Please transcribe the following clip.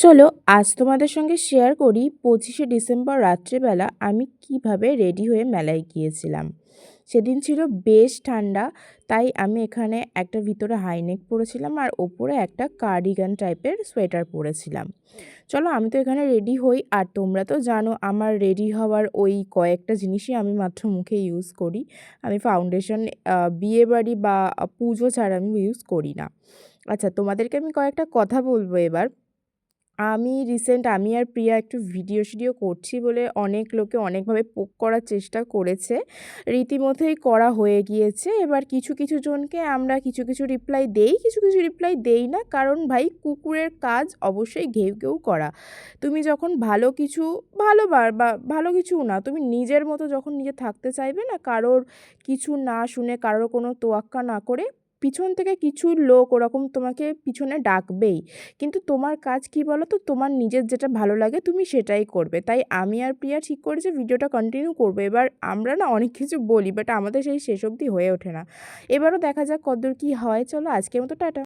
চলো আজ তোমাদের সঙ্গে শেয়ার করি 25শে ডিসেম্বর রাত্রেবেলা আমি কিভাবে রেডি হয়ে মেলায় গিয়েছিলাম। সেদিন ছিল বেশ ঠান্ডা, তাই আমি এখানে একটা ভিতরে হাইনেক পরেছিলাম আর ওপরে একটা কার্ডিগান টাইপের সোয়েটার পরেছিলাম। চলো আমি তো এখানে রেডি হই, আর তোমরা তো জানো আমার রেডি হওয়ার ওই কয়েকটা জিনিসই আমি মাত্র মুখে ইউজ করি। আমি ফাউন্ডেশন বিয়েবাড়ি বা পুজো ছাড়া আমি ইউজ করি না। আচ্ছা, তোমাদেরকে আমি কয়েকটা কথা বলবো এবার। আমি আর প্রিয়া একটু ভিডিও করছি বলে অনেক লোকে অনেকভাবে পোক করার চেষ্টা করেছে। রীতিমতোই করা হয়ে গিয়েছে। এবার কিছু জনকে আমরা কিছু রিপ্লাই দেই, কিছু রিপ্লাই দেই না। কারণ ভাই, কুকুরের কাজ অবশ্যই ঘেউ ঘেউ করা। তুমি যখন ভালো কিছু, বা ভালো কিছুও না, তুমি নিজের মতো যখন নিজে থাকতে চাইবে না, কারোর কিছু না শুনে, কারোর কোনো তোয়াক্কা না করে, পিছন থেকে কিছু লোক ওরকম তোমাকে পিছনে ডাকবেই। কিন্তু তোমার কাজ কি বলো তো? তোমার নিজের যেটা ভালো লাগে তুমি সেটাই করবে। তাই আমি আর প্রিয়া ঠিক করেছি ভিডিওটা কন্টিনিউ করবো। এবার আমরা না অনেক কিছু বলি, বাট আমাদের সেই শেষ অবধি হয়ে ওঠে না। এবারও দেখা যাক কতদূর কী হয়। চলো আজকের মতো টাটা।